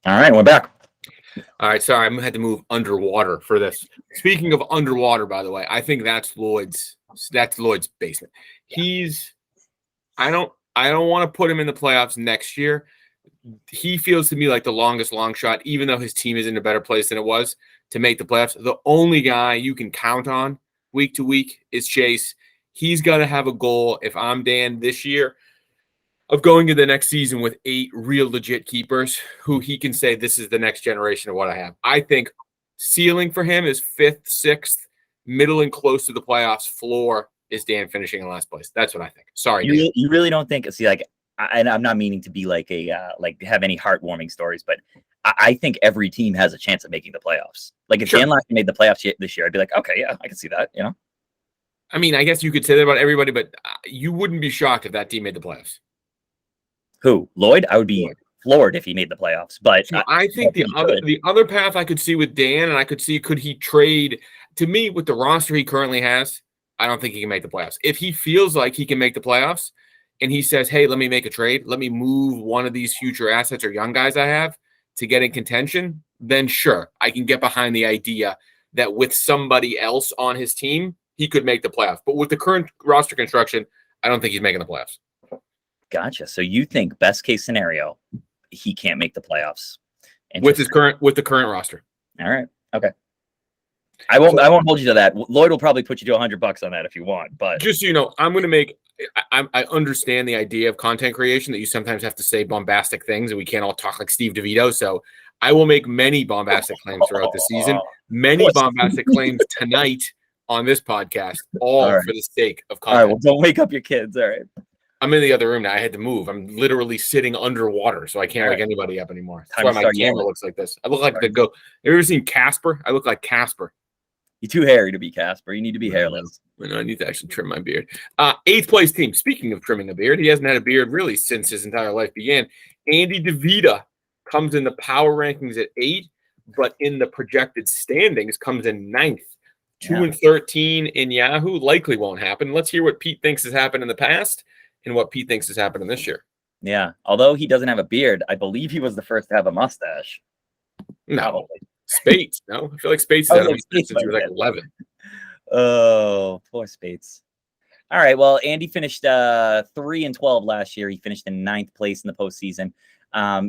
All right, we're back. All right, sorry, I had to move underwater for this. Speaking of underwater, by the way, I think that's Lloyd's basement. I don't want to put him in the playoffs next year. He feels to me like the longest long shot, even though his team is in a better place than it was to make the playoffs. The only guy you can count on week to week is Chase. He's got to have a goal, if I'm Dan, this year of going to the next season with 8 real legit keepers who he can say, this is the next generation of what I have. I think ceiling for him is 5th, 6th, middle and close to the playoffs. Floor is Dan finishing in last place. That's what I think. Sorry, Dan. You really don't think? See, like, and I'm not meaning to be like like have any heartwarming stories, but I think every team has a chance of making the playoffs. Like if Dan Larkin made the playoffs this year, I'd be like, okay, yeah, I can see that. You know, I mean, I guess you could say that about everybody, but you wouldn't be shocked if that team made the playoffs. Who? Lloyd? I would be floored if he made the playoffs. But so I think the other path I could see with Dan, and I could see, could he trade? To me, with the roster he currently has, I don't think he can make the playoffs. If he feels like he can make the playoffs and he says, hey, let me make a trade, let me move one of these future assets or young guys I have to get in contention, then sure, I can get behind the idea that with somebody else on his team, he could make the playoffs. But with the current roster construction, I don't think he's making the playoffs. Gotcha. So you think best case scenario, he can't make the playoffs with the current roster. All right. Okay. I won't hold you to that. Lloyd will probably put you to $100 on that if you want, but just so you know, I'm going to make. I understand the idea of content creation that you sometimes have to say bombastic things, and we can't all talk like Steve DeVito. So I will make many bombastic claims throughout the season. Many bombastic claims tonight on this podcast, all for the sake of content. All right. Well, don't wake up your kids. All right. I'm in the other room now. I had to move. I'm literally sitting underwater, so I can't wake anybody up anymore. That's why my camera looks like this. I look like the go. You ever seen Casper? I look like Casper. You're too hairy to be Casper. You need to be hairless. I need to actually trim my beard. 8th place team. Speaking of trimming a beard, he hasn't had a beard really since his entire life began. Andy DeVita comes in the power rankings at 8, but in the projected standings comes in 9th. 2-13 in Yahoo. Likely won't happen. Let's hear what Pete thinks has happened in the past and what Pete thinks has happened in this year. Yeah. Although he doesn't have a beard, I believe he was the first to have a mustache. No. Probably. Spates, no? I feel like Spates has had a mustache since he was like 11. Oh, poor Spates. All right. Well, Andy finished 3-12 last year. He finished in 9th place in the postseason.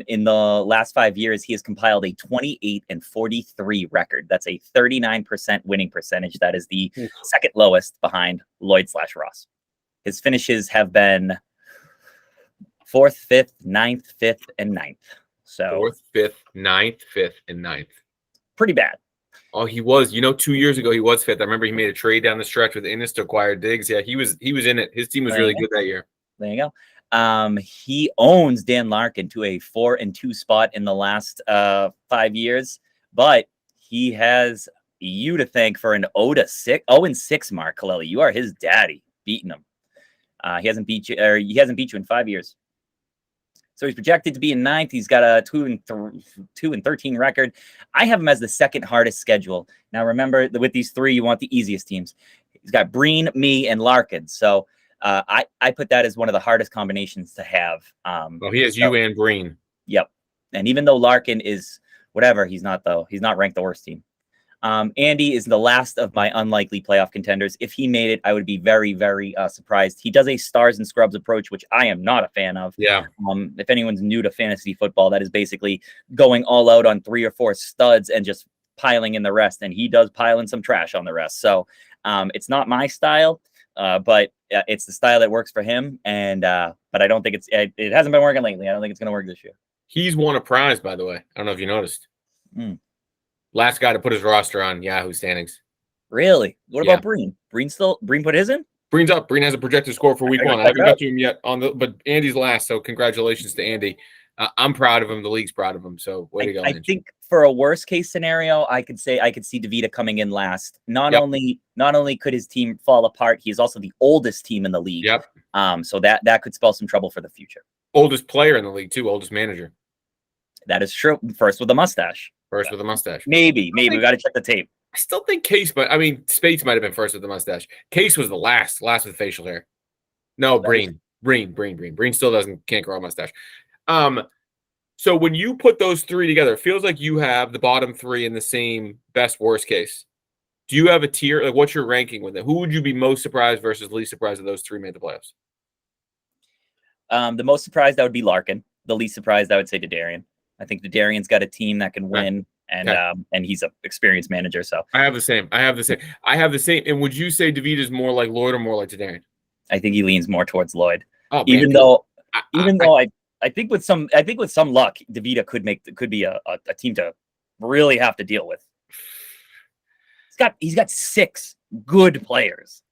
In the last 5 years, he has compiled a 28-43 record. That's a 39% winning percentage. That is the second lowest behind Lloyd/Ross. His finishes have been 4th, 5th, 9th, 5th, and 9th. So 4th, 5th, 9th, 5th, and 9th. Pretty bad. Oh, he was. 2 years ago, he was 5th. I remember he made a trade down the stretch with Innis to acquire Diggs. Yeah, he was in it. His team was really good that year. There you go. He owns Dan Larkin to a 4-2 spot in the last 5 years, but he has you to thank for an 0-6 mark, Kaleli. You are his daddy, beating him. He hasn't beat you in 5 years. So he's projected to be in 9th. He's got a 2-13 record. I have him as the second hardest schedule. Now, remember, with these 3, you want the easiest teams. He's got Breen, me, and Larkin. So I put that as one of the hardest combinations to have. Well, he has you and Breen. Yep. And even though Larkin is whatever, he's not ranked the worst team. Andy is the last of my unlikely playoff contenders. If he made it, I would be very, very surprised. He does a stars and scrubs approach, which I am not a fan of. Yeah. If anyone's new to fantasy football, that is basically going all out on 3 or 4 studs and just piling in the rest. And he does pile in some trash on the rest. So it's not my style, but it's the style that works for him. And but I don't think it hasn't been working lately. I don't think it's going to work this year. He's won a prize, by the way. I don't know if you noticed. Last guy to put his roster on Yahoo standings. Really? What about Breen? Breen put his in? Breen's up. Breen has a projected score for week 1. I haven't got to him yet but Andy's last, so congratulations to Andy. I'm proud of him. The league's proud of him. So way to go. I think for a worst case scenario, I could see DeVita coming in last. Not only could his team fall apart, he is also the oldest team in the league. Yep. So that could spell some trouble for the future. Oldest player in the league too. Oldest manager. That is true. First with a mustache. Maybe. We got to check the tape. I still think Case, but I mean, Spates might have been first with the mustache. Case was the last with facial hair. No, Breen still can't grow a mustache. So when you put those three together, it feels like you have the bottom three in the same best worst case. Do you have a tier? Like, what's your ranking with it? Who would you be most surprised versus least surprised that those three made the playoffs? The most surprised, I would be Larkin. The least surprised, I would say Darian. I think Darian's got a team that can win, and he's an experienced manager. So I have the same. And would you say DeVita is more like Lloyd or more like Darian? I think he leans more towards Lloyd. Oh, even though I think with some luck, DeVita could be a team to really have to deal with. He's got 6 good players.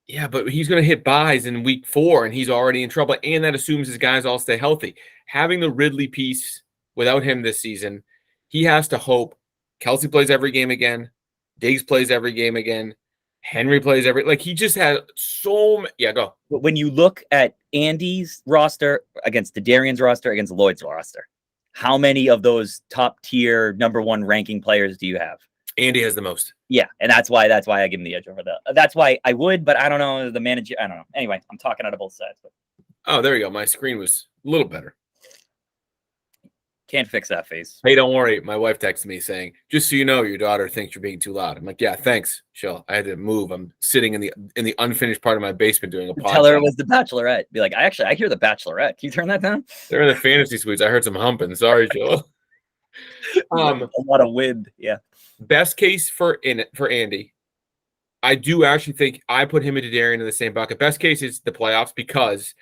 Yeah, but he's going to hit buys in week 4, and he's already in trouble. And that assumes his guys all stay healthy. Having the Ridley piece without him this season, he has to hope Kelsey plays every game again, Diggs plays every game again, Henry plays he just had so many. Yeah, go. When you look at Andy's roster against Darian's roster against Lloyd's roster, how many of those top tier number 1 ranking players do you have? Andy has the most. Yeah, and that's why I give him the edge over that. That's why I would, but I don't know the manager. I don't know. Anyway, I'm talking out of both sides. But. Oh, there you go. My screen was a little better. Can't fix that face. Hey, don't worry. My wife texted me saying, "Just so you know, your daughter thinks you're being too loud." I'm like, "Yeah, thanks, Shell. I had to move. I'm sitting in the unfinished part of my basement doing a podcast." Tell her it was the Bachelorette. Be like, I hear the Bachelorette. Can you turn that down? They're in the fantasy suites. I heard some humping. Sorry, Shell. A lot of wind. Yeah. Best case for Andy, I do actually think I put him and Darian in the same bucket. Best case is the playoffs because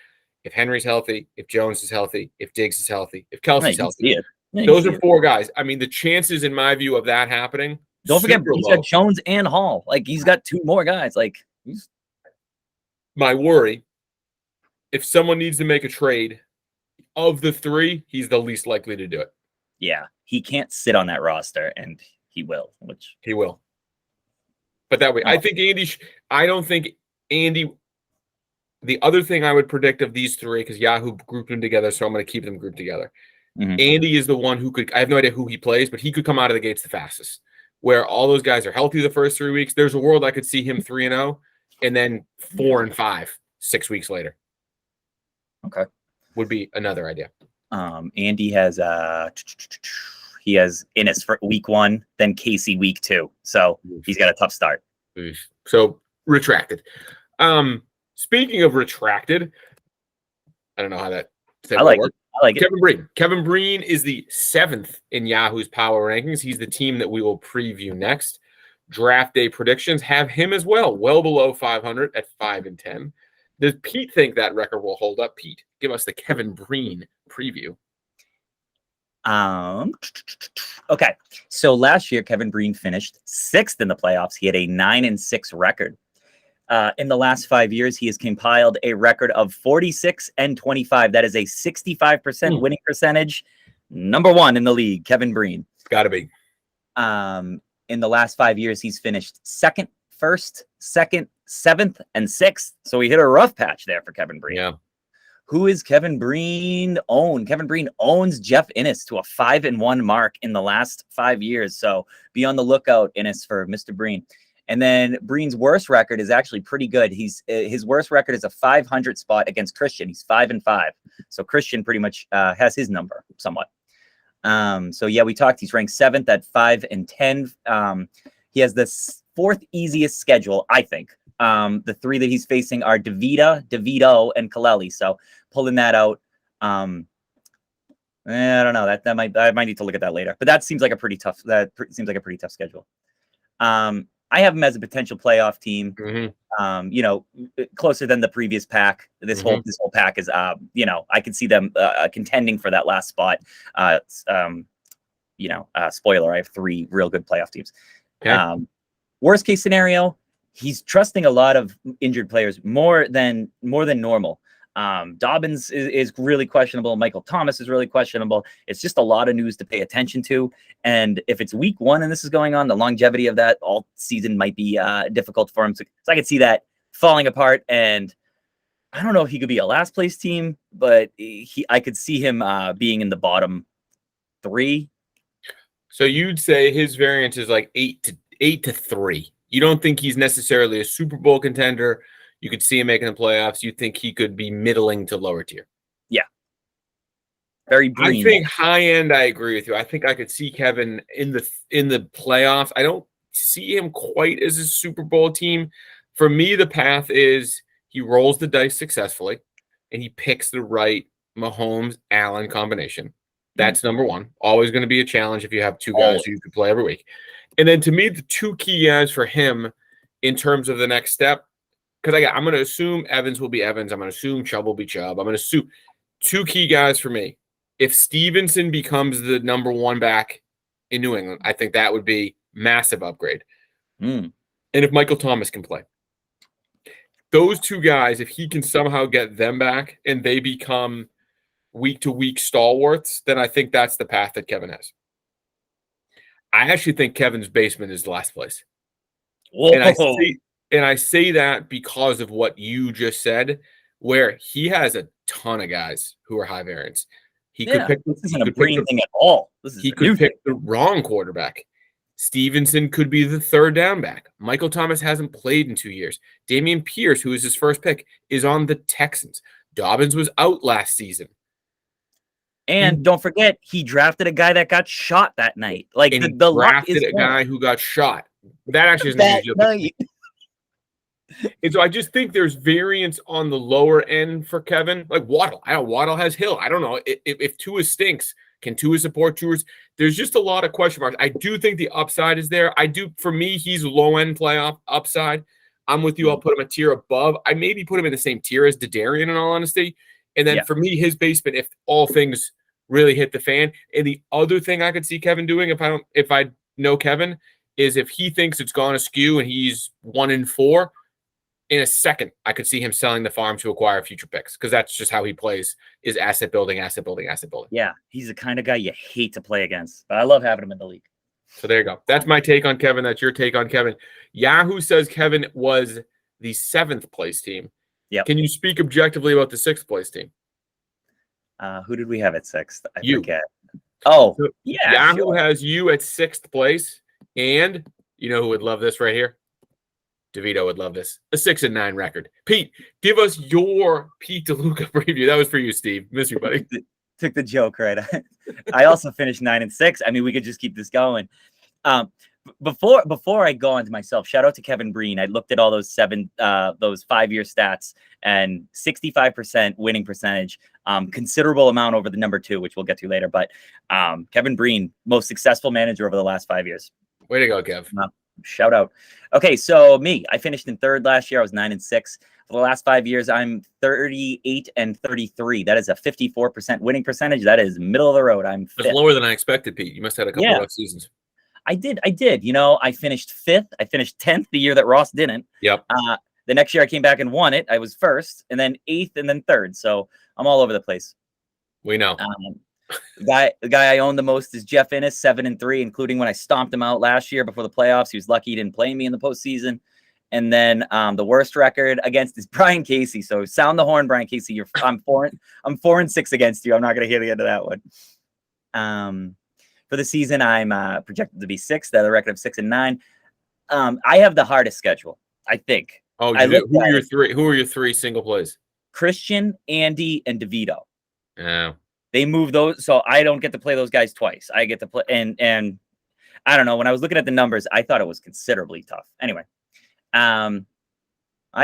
if Henry's healthy, if Jones is healthy, if Diggs is healthy, if Kelsey's healthy, those are 4 guys. I mean, the chances, in my view, of that happening. Don't forget, he's got Jones and Hall. He's got 2 more guys. My worry, if someone needs to make a trade, of the 3, he's the least likely to do it. Yeah, he can't sit on that roster, and he will. He will. But that way, I think Andy. I don't think Andy. The other thing I would predict of these 3, because Yahoo grouped them together, so I'm going to keep them grouped together. Mm-hmm. Andy is the one who could. I have no idea who he plays, but he could come out of the gates the fastest. Where all those guys are healthy the first 3 weeks. There's a world I could see him 3-0, and then 4-5 6 weeks later. Okay, would be another idea. Andy has he has Innis for week 1, then Casey week 2. So he's got a tough start. So retracted. Speaking of retracted, I don't know how that. I like it. Kevin Breen. Kevin Breen is the 7th in Yahoo's power rankings. He's the team that we will preview next. Draft day predictions have him as well below 500 at 5-10. Does Pete think that record will hold up? Pete, give us the Kevin Breen preview. Okay. So last year, Kevin Breen finished 6th in the playoffs. He had a 9-6 record. In the last 5 years, he has compiled a record of 46-25. That is a 65% winning percentage. Number 1 in the league, Kevin Breen. Got to be. In the last 5 years, he's finished 2nd, 1st, 2nd, 7th, and 6th. So he hit a rough patch there for Kevin Breen. Yeah. Who is Kevin Breen own? Kevin Breen owns Jeff Innis to a 5-1 mark in the last 5 years. So be on the lookout, Innis, for Mr. Breen. And then Breen's worst record is actually pretty good. His worst record is a 500 spot against Christian. He's 5-5. So Christian pretty much has his number somewhat. So yeah, we talked. He's ranked 7th at 5-10. He has the 4th easiest schedule, I think. The 3 that he's facing are DeVito, and Kaleli. So pulling that out, I don't know. I might need to look at that later. But that seems like a pretty tough. Schedule. I have him as a potential playoff team. Mm-hmm. Closer than the previous pack. This whole pack is, I could see them contending for that last spot. Spoiler: I have 3 real good playoff teams. Okay. Worst case scenario, he's trusting a lot of injured players more than normal. Dobbins is really questionable. Michael Thomas is really questionable. It's just a lot of news to pay attention to. And if it's week 1 and this is going on, the longevity of that all season might be difficult for him. So I could see that falling apart. And I don't know if he could be a last place team, but I could see him being in the bottom 3. So you'd say his variance is like 8-3. You don't think he's necessarily a Super Bowl contender. You could see him making the playoffs. You think he could be middling to lower tier. Yeah. Very I Breen. think high end, I agree with you. I think I could see Kevin in the playoffs. I don't see him quite as a Super Bowl team. For me, the path is he rolls the dice successfully and he picks the right Mahomes Allen combination. That's number one. Always going to be a challenge if you have two guys who you can play every week. And then to me, the two key guys for him in terms of the next step, because I'm going to assume Evans will be Evans. I'm going to assume Chubb will be Chubb. I'm going to assume two key guys for me. If Stevenson becomes the number one back in New England, I think that would be massive upgrade. And if Michael Thomas can play. Those two guys, if he can somehow get them back and they become week-to-week stalwarts, then I think that's the path that Kevin has. I actually think Kevin's basement is last place. Whoa. And I say that because of what you just said, where he has a ton of guys who are high variance. This isn't a Breen thing at all. He could pick the wrong quarterback. Stevenson could be the third down back. Michael Thomas hasn't played in 2 years. Dameon Pierce, who is his first pick, is on the Texans. Dobbins was out last season. And don't forget, he drafted a guy that got shot that night. Like and the drafted a guy who got shot. That actually isn't a good night. And so I just think there's variance on the lower end for Kevin. Like Waddle. Waddle has Hill. I don't know. If Tua stinks, can Tua support Tua? There's just a lot of question marks. I do think the upside is there. For me, he's low-end playoff upside. I'm with you. I'll put him a tier above. I maybe put him in the same tier as D'Adarian, in all honesty. And then for me, his basement, if all things really hit the fan. And the other thing I could see Kevin doing, if I know Kevin, is if he thinks it's gone askew and he's 1-4, in a second, I could see him selling the farm to acquire future picks, because that's just how he plays, is asset building, asset building, asset building. Yeah, he's the kind of guy you hate to play against, but I love having him in the league. So there you go. That's my take on Kevin. That's your take on Kevin. Yahoo says Kevin was the 7th place team. Yeah. Can you speak objectively about the 6th place team? Who did we have at 6th? I you. forget. Oh, so yeah. Yahoo has you at 6th place. And you know who would love this right here? DeVito would love this. A 6-9 record. Pete, give us your Pete DeLuca preview. That was for you, Steve. Miss you, buddy. Took the joke, right? I also finished 9-6. I mean, we could just keep this going. Before I go on to myself, shout out to Kevin Breen. I looked at all those 5-year stats, and 65% winning percentage, considerable amount over the number 2, which we'll get to later. But Kevin Breen, most successful manager over the last 5 years. Way to go, Kev. Shout out. Okay, so I finished in 3rd last year. I was 9-6. For the last 5 years, I'm 38-33. That is a 54% winning percentage. That is middle of the road. I'm 5th. That's lower than I expected, Pete. You must have had a couple of rough seasons. I did. You know, I finished 5th. I finished 10th the year that Ross didn't. Yep. The next year I came back and won it. I was 1st, and then 8th, and then 3rd. So I'm all over the place. We know. The guy I own the most is Jeff Innes, 7-3, including when I stomped him out last year before the playoffs. He was lucky he didn't play me in the postseason. And then the worst record against is Brian Casey. So sound the horn, Brian Casey. I'm 4-6 against you. I'm not going to hear the end of that one. For the season, I'm projected to be 6th. The record of 6-9. I have the hardest schedule, I think. Oh, who are your 3? Who are your 3 single plays? Christian, Andy, and DeVito. Yeah. They move those, so I don't get to play those guys twice. I get to play, and I don't know. When I was looking at the numbers, I thought it was considerably tough. Anyway, I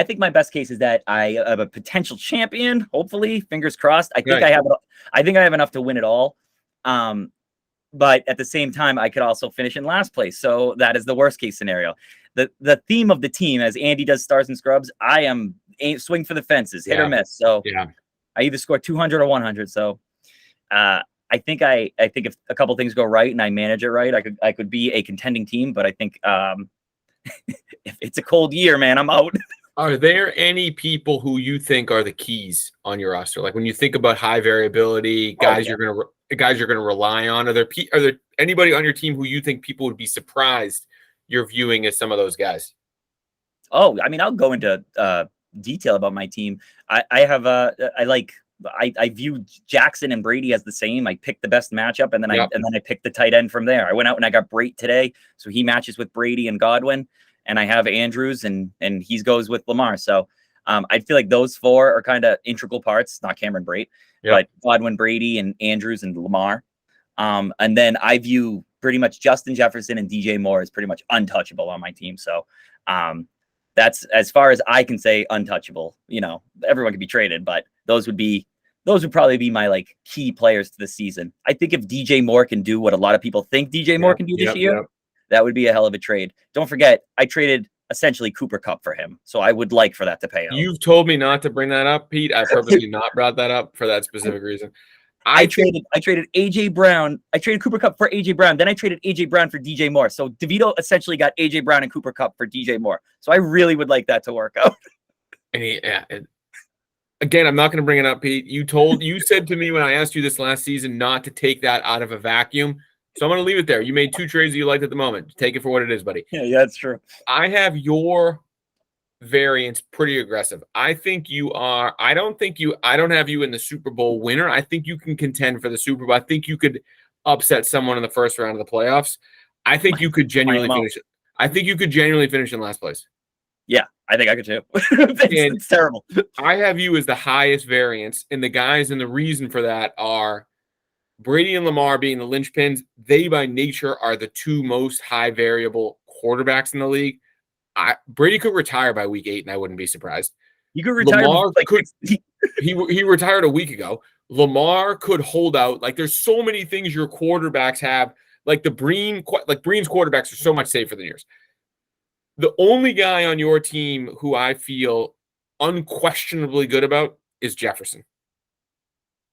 think my best case is that I have a potential champion. Hopefully, fingers crossed. I think I have. I think I have enough to win it all. But at the same time, I could also finish in last place. So that is the worst case scenario. The theme of the team, as Andy does stars and scrubs, I am swing for the fences, hit or miss. So I either score 200 or 100. So I think if a couple things go right and I manage it right, I could be a contending team. But I think if it's a cold year, man, I'm out. Are there any people who you think are the keys on your roster? Like when you think about high variability guys, you're gonna rely on. Are there anybody on your team who you think people would be surprised you're viewing as some of those guys? Oh, I mean, I'll go into detail about my team. I view Jackson and Brady as the same. I picked the best matchup, and then I picked the tight end from there. I went out and I got Brate today, so he matches with Brady and Godwin, and I have Andrews, and he goes with Lamar. So I feel like those four are kind of integral parts, not Cameron Brate, but Godwin, Brady, and Andrews and Lamar. And then I view pretty much Justin Jefferson and DJ Moore as pretty much untouchable on my team. So that's as far as I can say untouchable. Everyone could be traded, but those would probably be my like key players to the season. I think if DJ Moore can do what a lot of people think DJ Moore can do this year, that would be a hell of a trade. Don't forget, I traded essentially Cooper Kupp for him. So I would like for that to pay out. You've told me not to bring that up, Pete. I purposely not brought that up for that specific reason. I traded AJ Brown. I traded Cooper Kupp for AJ Brown. Then I traded AJ Brown for DJ Moore. So DeVito essentially got AJ Brown and Cooper Kupp for DJ Moore. So I really would like that to work out. And again, I'm not going to bring it up, Pete. You said to me when I asked you this last season not to take that out of a vacuum. So I'm going to leave it there. You made two trades that you liked at the moment. Take it for what it is, buddy. Yeah, that's true. I have your variance pretty aggressive. I don't have you in the Super Bowl winner. I think you can contend for the Super Bowl. I think you could upset someone in the first round of the playoffs. I think you could genuinely finish it. I think you could genuinely finish in last place. Yeah, I think I could too. It's terrible. I have you as the highest variance, and the guys and the reason for that are Brady and Lamar being the linchpins. They by nature are the two most high variable quarterbacks in the league. Brady could retire by week 8, and I wouldn't be surprised. You could retire. Lamar he retired a week ago. Lamar could hold out. Like there's so many things your quarterbacks have. Like Breen's quarterbacks are so much safer than yours. The only guy on your team who I feel unquestionably good about is Jefferson.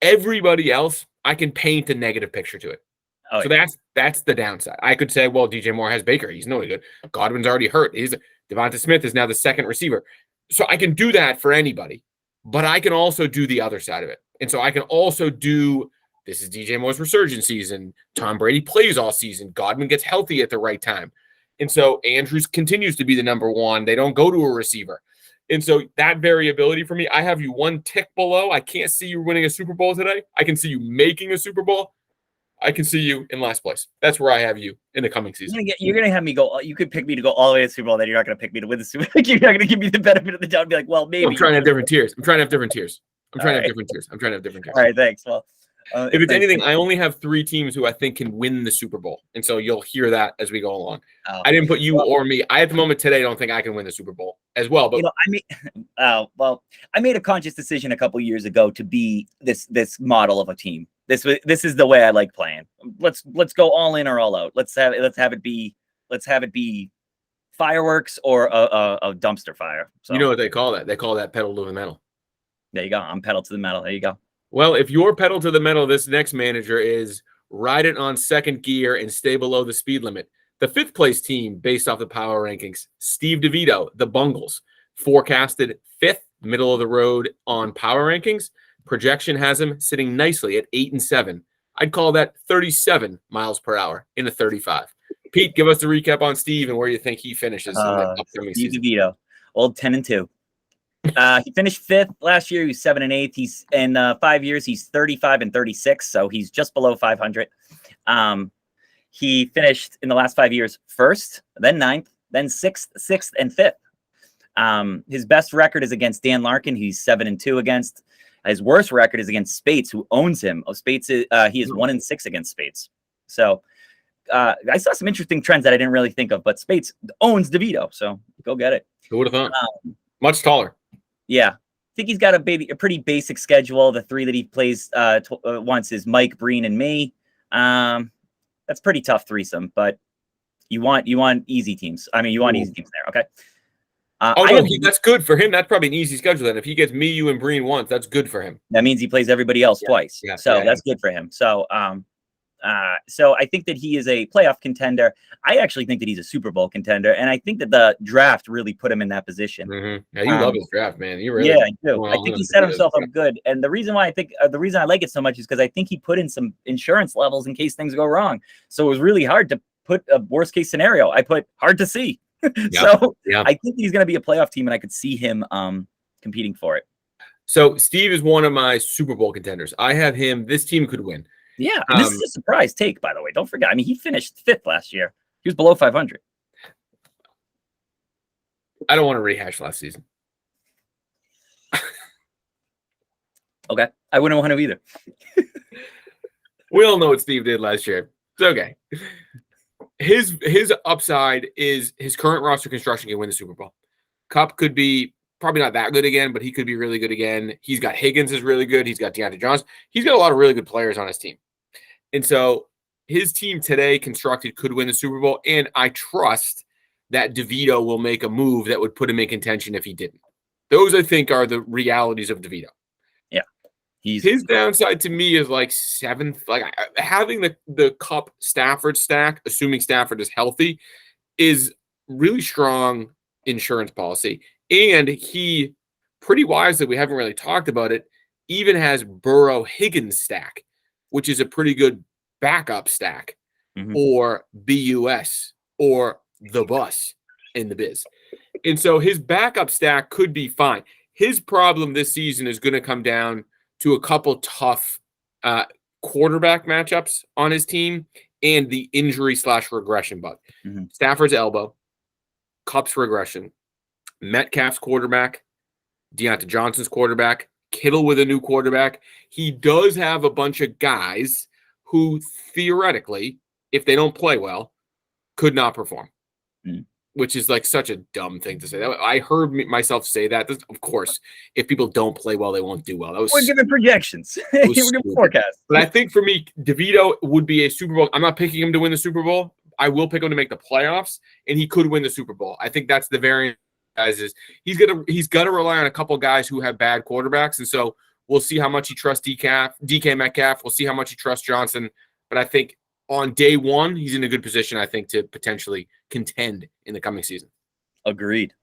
Everybody else, I can paint a negative picture to it. Oh, so that's the downside. I could say, well, DJ Moore has Baker. He's no good. Godwin's already hurt. Devonta Smith is now the second receiver. So I can do that for anybody, but I can also do the other side of it. And so I can also do, this is DJ Moore's resurgence season. Tom Brady plays all season. Godwin gets healthy at the right time. And so Andrews continues to be the number one. They don't go to a receiver. And so that variability for me, I have you one tick below. I can't see you winning a Super Bowl today. I can see you making a Super Bowl. I can see you in last place. That's where I have you in the coming season. You're going to have me go. You could pick me to go all the way to the Super Bowl. Then you're not going to pick me to win the Super Bowl. You're not going to give me the benefit of the doubt and be like, well, maybe. I'm trying to have different tiers. All right, thanks. Well, if it's anything, I only have 3 teams who I think can win the Super Bowl. And so you'll hear that as we go along. I didn't put you or me. I, at the moment today, don't think I can win the Super Bowl as well. But I made a conscious decision a couple years ago to be this model of a team. This is the way I like playing. Let's go all in or all out. Let's have it be fireworks or a dumpster fire. So, you know what they call that? They call that pedal to the metal. There you go. I'm pedal to the metal. There you go. Well, if your pedal to the metal, this next manager is ride it on second gear and stay below the speed limit. The 5th place team, based off the power rankings, Steve DeVito, the Bungles, forecasted 5th, middle of the road on power rankings. Projection has him sitting nicely at 8-7. I'd call that 37 miles per hour in a 35. Pete, give us the recap on Steve and where you think he finishes in the upcoming Steve season. DeVito, old 10-2. He finished 5th last year. He was 7-8. He's in 5 years. He's 35-36, so he's just below 500. He finished in the last 5 years 1st, then 9th, then 6th, and 5th. His best record is against Dan Larkin. He's 7-2 against. His worst record is against Spates, who owns him. Spates, he is 1-6 against Spates. So I saw some interesting trends that I didn't really think of, but Spates owns DeVito, so go get it. Who would have thought? Much taller. Yeah. I think he's got a pretty basic schedule. The 3 that he plays once is Mike, Breen, and me. That's pretty tough threesome, but you want easy teams. I mean, you want easy teams there, okay? That's good for him. That's probably an easy schedule then. If he gets me, you, and Breen once, that's good for him. That means he plays everybody else twice. Yeah, that's good for him. So I think that he is a playoff contender. I actually think that he's a Super Bowl contender, and I think that the draft really put him in that position. Mm-hmm. Yeah, you love his draft, man. You really, I do. I think he set himself up good, and the reason why the reason I like it so much is because I think he put in some insurance levels in case things go wrong. So it was really hard to put a worst case scenario. I put hard to see. I think he's going to be a playoff team, and I could see him competing for it. So Steve is one of my Super Bowl contenders. I have him. This team could win. Yeah, and this is a surprise take, by the way. Don't forget. I mean, he finished 5th last year. He was below 500. I don't want to rehash last season. Okay. I wouldn't want to either. We all know what Steve did last year. It's okay. His upside is his current roster construction can win the Super Bowl. Kupp could be probably not that good again, but he could be really good again. He's got Higgins is really good. He's got Deontay Johnson. He's got a lot of really good players on his team. And so his team today constructed could win the Super Bowl. And I trust that DeVito will make a move that would put him in contention if he didn't. Those, I think, are the realities of DeVito. Yeah. His downside to me is like seventh. Like having the Kupp Stafford stack, assuming Stafford is healthy, is really strong insurance policy. And he, pretty wisely, we haven't really talked about it, even has Burrow Higgins stack, which is a pretty good backup stack, or BUS, or the bus in the biz. And so his backup stack could be fine. His problem this season is going to come down to a couple tough quarterback matchups on his team and the injury/regression bug. Stafford's elbow, Kupp's regression, Metcalf's quarterback, Deontay Johnson's quarterback, Kittle with a new quarterback. He does have a bunch of guys who theoretically, if they don't play well, could not perform, which is like such a dumb thing to say. I heard myself say that. Of course, if people don't play well, they won't do well. We're giving projections. We're giving forecasts. But I think for me, DeVito would be a Super Bowl. I'm not picking him to win the Super Bowl. I will pick him to make the playoffs, and he could win the Super Bowl. I think that's the variant. Is he's gonna rely on a couple guys who have bad quarterbacks, and so we'll see how much he trusts DK Metcalf. We'll see how much he trusts Johnson. But I think on day one, he's in a good position, I think, to potentially contend in the coming season. Agreed.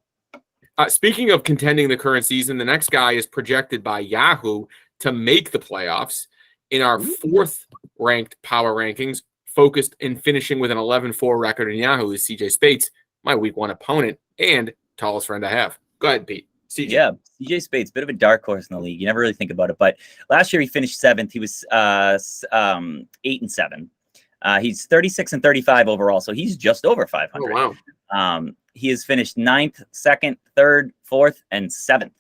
Speaking of contending the current season, the next guy is projected by Yahoo to make the playoffs in our fourth ranked power rankings, focused in finishing with an 11-4 record in Yahoo is CJ Spates, my week one opponent and tallest friend I have. Go ahead, Pete. CJ. Yeah, CJ Spates, bit of a dark horse in the league. You never really think about it, but last year he finished seventh. He was 8-7. He's 36-35 overall, so he's just over 500. Oh, wow. He has finished 9th, 2nd, 3rd, 4th, and 7th.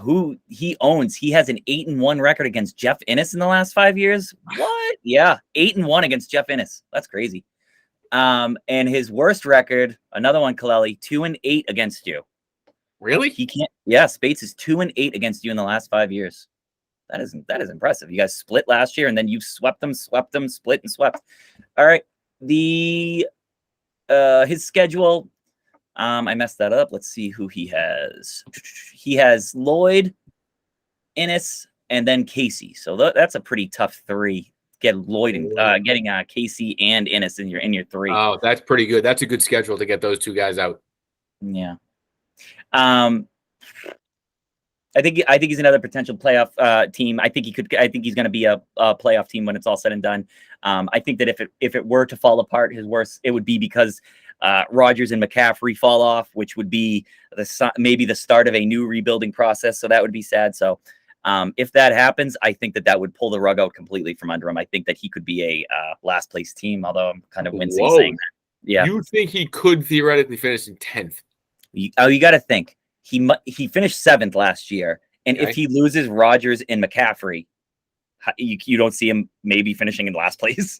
Who he owns, he has an 8-1 record against Jeff Innes in the last 5 years. What? Yeah, 8-1 against Jeff Innes. That's crazy. And his worst record, another one, Kaleli, 2-8 against you. Really? He can't. Yeah, Spates is 2-8 against you in the last 5 years. That is impressive. You guys split last year, and then you swept them, split and swept. All right. His schedule. I messed that up. Let's see who he has. He has Lloyd, Innes, and then Casey. So that's a pretty tough three. Get Lloyd and getting Casey and Innes in your three. Oh, that's pretty good. That's a good schedule to get those two guys out. Yeah. I think he's another potential playoff team. I think he's going to be a playoff team when it's all said and done. I think that if it were to fall apart, his worst, it would be because Rodgers and McCaffrey fall off, which would be maybe the start of a new rebuilding process. So that would be sad. So if that happens, I think that would pull the rug out completely from under him. I think that he could be a last place team, although I'm kind of wincing saying that. Yeah. You think he could theoretically finish in 10th? You got to think. He finished 7th last year, and if he loses Rodgers and McCaffrey, you don't see him maybe finishing in last place.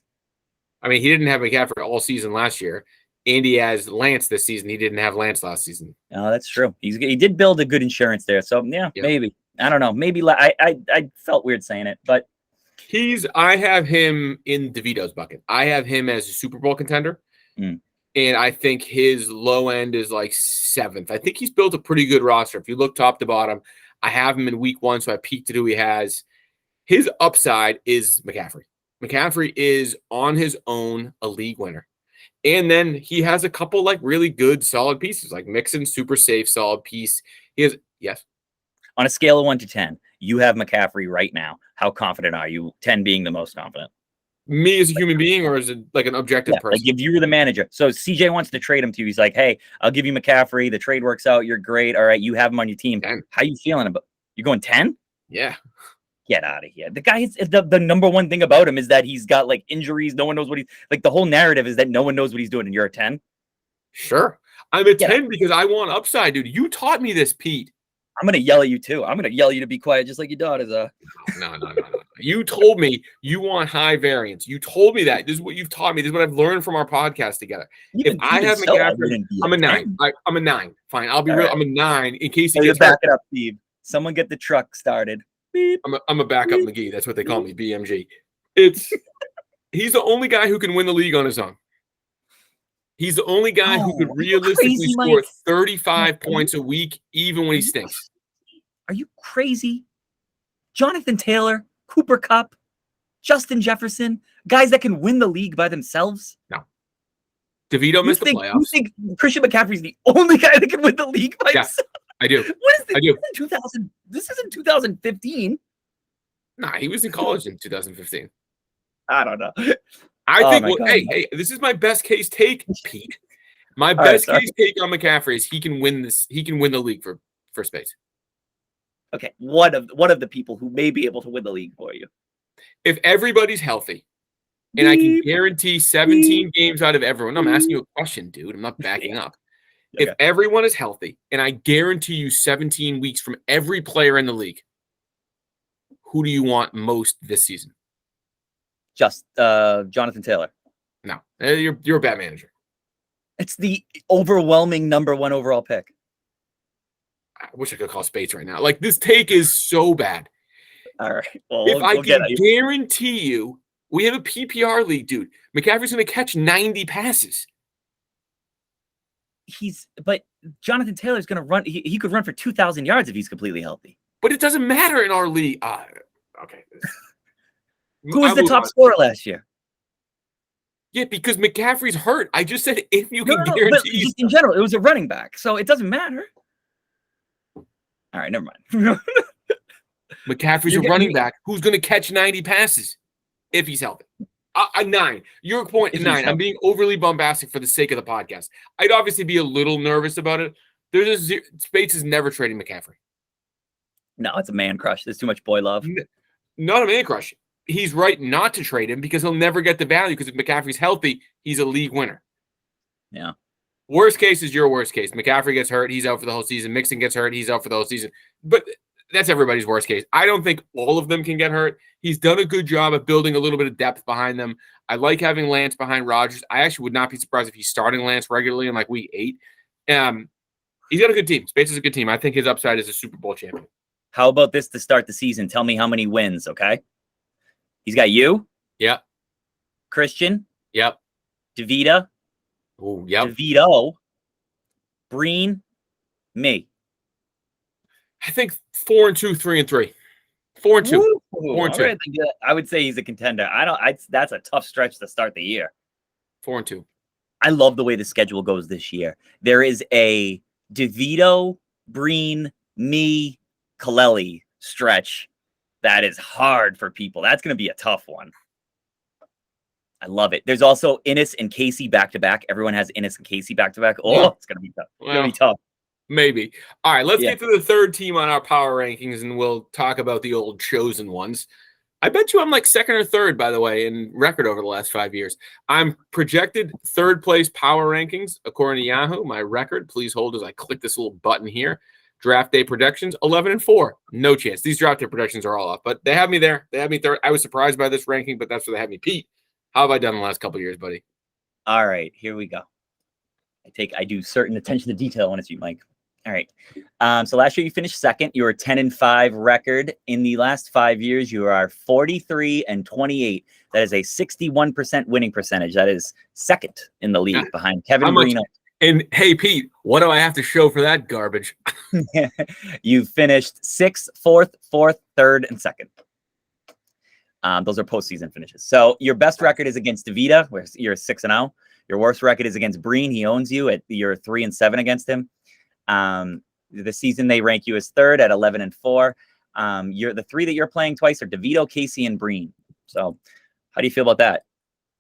I mean, he didn't have McCaffrey all season last year, and he has Lance this season. He didn't have Lance last season. Oh, that's true. He did build a good insurance there, so yeah. Maybe. I don't know. Maybe I felt weird saying it, but I have him in DeVito's bucket. I have him as a Super Bowl contender. And I think his low end is like 7th. I think he's built a pretty good roster. If you look top to bottom, I have him in week one, so I peeked at who he has. His upside is McCaffrey. McCaffrey is on his own a league winner. And then he has a couple like really good, solid pieces, like Mixon, super safe, solid piece. He has, yes. On a scale of 1 to 10, you have McCaffrey right now. How confident are you? 10 being the most confident. Me as a human being, or is it like an objective person? Like if you were the manager. So CJ wants to trade him to you. He's like, hey, I'll give you McCaffrey. The trade works out. You're great. All right. You have him on your team. 10. How you feeling about you going 10? Yeah. Get out of here. The guy is the number one thing about him is that he's got like injuries. No one knows what he's like. The whole narrative is that no one knows what he's doing. And you're a 10. Sure. I'm a 10 because I want upside, dude. You taught me this, Pete. I'm gonna yell at you too. I'm gonna yell at you to be quiet, just like your daughters are. No. You told me you want high variance. You told me that. This is what you've taught me. This is what I've learned from our podcast together. If I have McCaffrey, I'm a 9. I'm a 9. Fine. I'll be real. Right. I'm a 9 in case he gets back it up, Steve. Someone get the truck started. Beep. I'm a backup McGee. That's what they call me, BMG. He's the only guy who can win the league on his own. He's the only guy who could realistically score 35 points a week, even when he stinks. Are you crazy? Jonathan Taylor, Cooper Kupp, Justin Jefferson, guys that can win the league by themselves? No. DeVito missed the playoffs. You think Christian McCaffrey's the only guy that can win the league by himself? I do. What is this? I do. This isn't 2015. Nah, he was in college in 2015. I don't know. I think, hey, this is my best case take, Pete. My best case take on McCaffrey is he can win this. He can win the league for first base. Okay, one of the people who may be able to win the league for you. If everybody's healthy, and I can guarantee 17 games out of everyone. I'm asking you a question, dude. I'm not backing up. Okay. If everyone is healthy, and I guarantee you 17 weeks from every player in the league, who do you want most this season? Just Jonathan Taylor. No, you're a bad manager. It's the overwhelming number 1 overall pick. I wish I could call Spates right now. Like, this take is so bad. All right. Well, if I can guarantee you, we have a PPR league, dude. McCaffrey's going to catch 90 passes. But Jonathan Taylor's going to run. He could run for 2,000 yards if he's completely healthy. But it doesn't matter in our league. Okay. Who was the top scorer last year? Yeah, because McCaffrey's hurt. I just said if you can guarantee. Just in general, it was a running back, so it doesn't matter. All right, never mind. McCaffrey's a running back who's going to catch 90 passes if he's healthy. A 9. Your point, 9. I'm being overly bombastic for the sake of the podcast. I'd obviously be a little nervous about it. Spates is never trading McCaffrey. No, it's a man crush. There's too much boy love. Not a man crush. He's right not to trade him because he'll never get the value because if McCaffrey's healthy, he's a league winner. Yeah. Worst case is your worst case. McCaffrey gets hurt, he's out for the whole season. Mixon gets hurt, he's out for the whole season. But that's everybody's worst case. I don't think all of them can get hurt. He's done a good job of building a little bit of depth behind them. I like having Lance behind Rodgers. I actually would not be surprised if he's starting Lance regularly in like week 8. He's got a good team. Space is a good team. I think his upside is a Super Bowl champion. How about this to start the season? Tell me how many wins, okay? He's got you. Yep. Christian. Yep. DeVita. Oh, yep. DeVito. Breen. Me. I think 4-2, 3-3. 4-2. 4-2. Right. I would say he's a contender. That's a tough stretch to start the year. 4-2. I love the way the schedule goes this year. There is a DeVito, Breen, me, Kaleli stretch that is hard for people. That's going to be a tough one. I love it. There's also Innis and Casey back-to-back. Everyone has Innis and Casey back-to-back. Oh, it's going to be tough. It's going to be tough. Maybe. All right, let's get to the third team on our power rankings, and we'll talk about the old chosen ones. I bet you I'm like second or third, by the way, in record over the last 5 years. I'm projected third place power rankings, according to Yahoo. My record, please hold as I click this little button here. Draft day predictions, 11-4. No chance. These draft day predictions are all off, but they have me there. They have me third. I was surprised by this ranking, but that's where they have me. Pete, how have I done the last couple of years, buddy? All right, here we go. I do certain attention to detail when it's you, Mike. All right. So last year you finished second. You were 10-5 record. In the last 5 years, you are 43-28. That is a 61% winning percentage. That is second in the league behind Kevin Marino. And hey, Pete, what do I have to show for that garbage? You finished 6th, 4th, 4th, 3rd, and 2nd. Those are postseason finishes. So your best record is against DeVita, where you're 6-0. Your worst record is against Breen. He owns you at you're 3-7 against him. The season they rank you as 3rd at 11-4. You're the 3 that you're playing twice are DeVito, Casey, and Breen. So how do you feel about that?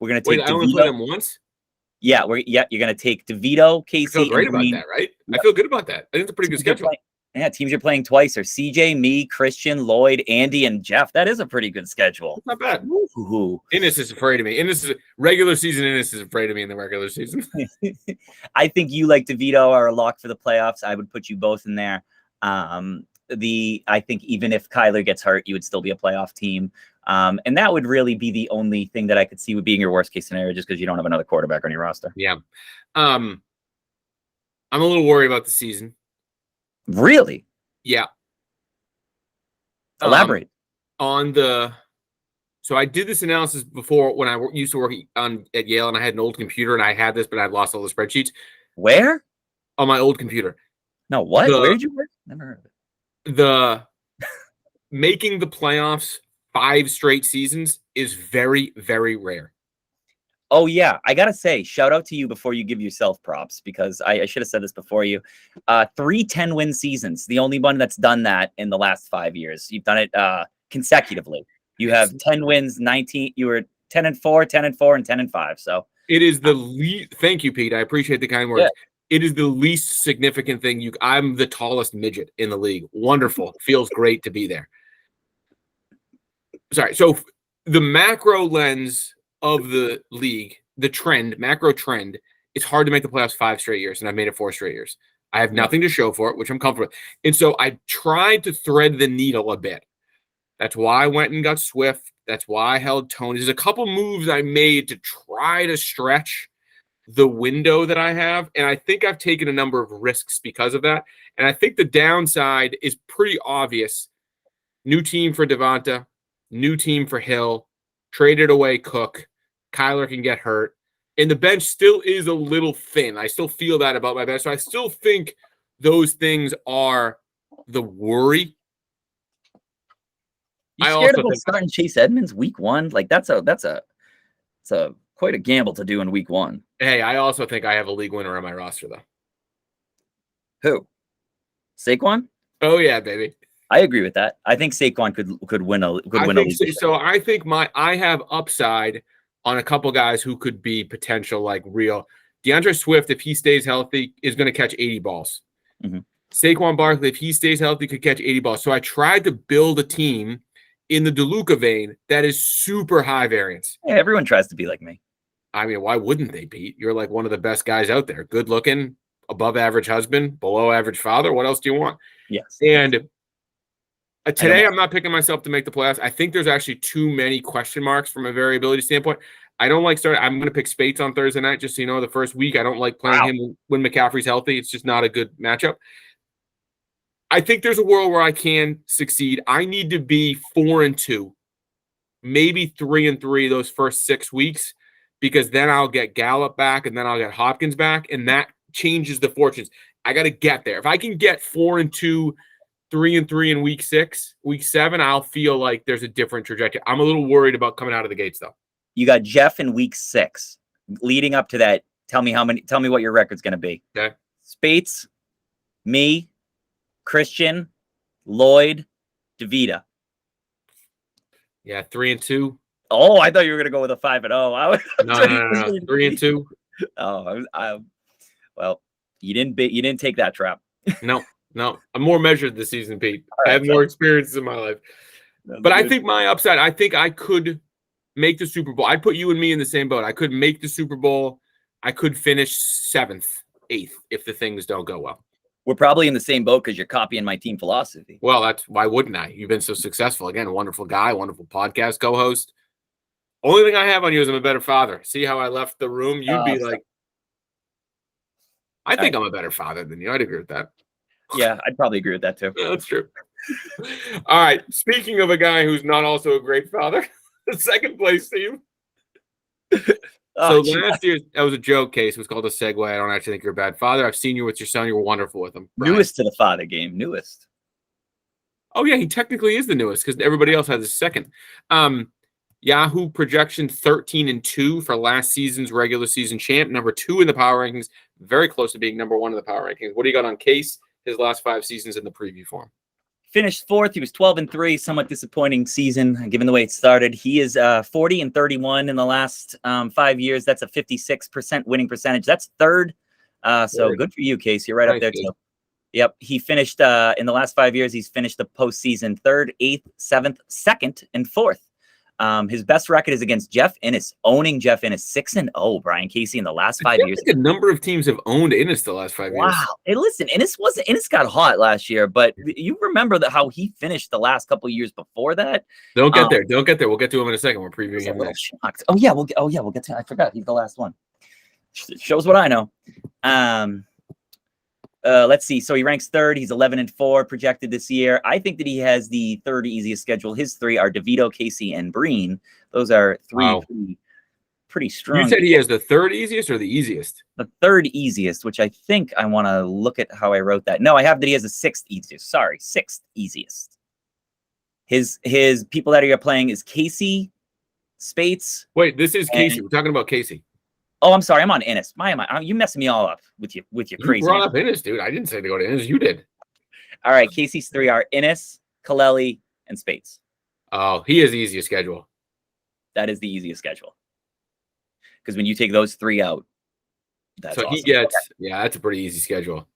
We're gonna take. Wait, I only played them once. Yeah, you're gonna take DeVito, Casey. I feel great about that, right? Yep. I feel good about that. I think it's a pretty good schedule. Teams you're playing twice are CJ, me, Christian, Lloyd, Andy, and Jeff. That is a pretty good schedule. Not bad. Ooh. Innis is afraid of me. Regular season. Innis is afraid of me in the regular season. I think you like DeVito are a lock for the playoffs. I would put you both in there. I think even if Kyler gets hurt, you would still be a playoff team. And that would really be the only thing that I could see would being your worst case scenario, just because you don't have another quarterback on your roster. Yeah. I'm a little worried about the season. Really? Yeah. Elaborate. So I did this analysis before when I used to work at Yale, and I had an old computer, and I had this, but I'd lost all the spreadsheets. Where? On my old computer. No, what? Where did you work? Never heard of it. The making the playoffs 5 straight seasons is very, very rare. Oh, yeah. I got to say, shout out to you before you give yourself props, because I should have said this before you. 3 10-win seasons. The only one that's done that in the last 5 years. You've done it consecutively. You have 10 wins, 19. You were 10-4, 10-4, and 10-5. So it is the least. Thank you, Pete. I appreciate the kind words. Yeah. It is the least significant thing. I'm the tallest midget in the league. Wonderful. Feels great to be there. Sorry. So the macro lens of the league, the macro trend, it's hard to make the playoffs 5 straight years, and I've made it 4 straight years. I have nothing to show for it, which I'm comfortable with. And so I tried to thread the needle a bit. That's why I went and got Swift. That's why I held Tony. There's a couple moves I made to try to stretch the window that I have, and I think I've taken a number of risks because of that. And I think the downside is pretty obvious. New team for Devonta, new team for Hill, traded away Cook. Kyler can get hurt. And the bench still is a little thin. I still feel that about my bench. So I still think those things are the worry. You scared about starting Chase Edmonds week 1? Like that's quite a gamble to do in week 1. Hey, I also think I have a league winner on my roster though. Who? Saquon? Oh yeah, baby. I agree with that. I think Saquon could win a league. So I think I have upside on a couple guys who could be potential like real. DeAndre Swift, if he stays healthy, is going to catch 80 balls. Mm-hmm. Saquon Barkley, if he stays healthy, could catch 80 balls. So I tried to build a team in the DeLuca vein that is super high variance. Yeah, everyone tries to be like me. I mean, why wouldn't they, Pete? You're like one of the best guys out there. Good looking, above average husband, below average father. What else do you want? Yes. And today I'm not picking myself to make the playoffs. I think there's actually too many question marks from a variability standpoint. I don't like starting. I'm going to pick Spates on Thursday night, just so you know, the first week. I don't like playing him when McCaffrey's healthy. It's just not a good matchup. I think there's a world where I can succeed. I need to be 4-2, maybe 3-3 those first 6 weeks, because then I'll get Gallup back and then I'll get Hopkins back, and that changes the fortunes. I got to get there. If I can get 4-2, 3-3 in week 6, week 7, I'll feel like there's a different trajectory. I'm a little worried about coming out of the gates though. You got Jeff in week 6. Leading up to that, tell me what your record's going to be. Okay. Spates, me, Christian, Lloyd, DeVita. Yeah, 3-2. Oh, I thought you were going to go with a 5-0. No. 3-2. Oh, well, you didn't take that trap. No. I'm more measured this season, Pete. I have more experiences in my life. But I think my upside, I think I could make the Super Bowl. I'd put you and me in the same boat. I could make the Super Bowl. I could finish 7th, 8th if the things don't go well. We're probably in the same boat because you're copying my team philosophy. Well, that's why wouldn't I? You've been so successful. Again, a wonderful guy, wonderful podcast co-host. Only thing I have on you is I'm a better father. See how I left the room? You'd be like, I think I'm a better father than you. I'd agree with that. Yeah, I'd probably agree with that too. Yeah, that's true. All right. Speaking of a guy who's not also a great father, the second place team. Last year, that was a joke case. It was called a segue. I don't actually think you're a bad father. I've seen you with your son. You were wonderful with him. Brian. Newest to the father game. Newest. Oh, yeah. He technically is the newest because everybody else has a second. Yahoo projection 13-2 for last season's regular season champ. Number 2 in the power rankings. Very close to being number 1 in the power rankings. What do you got on Case? His last 5 seasons in the preview form. Finished 4th. He was 12-3. Somewhat disappointing season given the way it started. He is 40-31 in the last 5 years. That's a 56% winning percentage. That's 3rd. So good for you, Case. You're right up there too. Yep. He finished in the last 5 years. He's finished the postseason 3rd, 8th, 7th, 2nd, and 4th. His best record is against Jeff Innes, owning Jeff Innes 6-0, Brian Casey, in the last 5 years. I think a number of teams have owned Innes the last 5 years. Wow. Hey, listen, Innes got hot last year, but you remember how he finished the last couple of years before that? Don't get there. Don't get there. We'll get to him in a second. We're previewing him next. Shocked. We'll get to. I forgot he's the last one. Shows what I know. Let's see. So he ranks third. He's 11-4 projected this year. I think that he has the third easiest schedule. His three are DeVito, Casey, and Breen. Those are three pretty strong. You said he has the third easiest or the easiest? The third easiest, which I think I want to look at how I wrote that. No, I have that he has the sixth easiest. Sorry, sixth easiest. His people that are playing is Casey, Spates. Wait, this is Casey. We're talking about Casey. Oh, I'm sorry. I'm on Innes. You messing me all up with your crazy. You brought up Innes, dude. I didn't say to go to Innes. You did. All right. Casey's three are Innes, Kaleli, and Spates. Oh, he has the easiest schedule. That is the easiest schedule. Because when you take those three out, that's so awesome. he gets, yeah, that's a pretty easy schedule.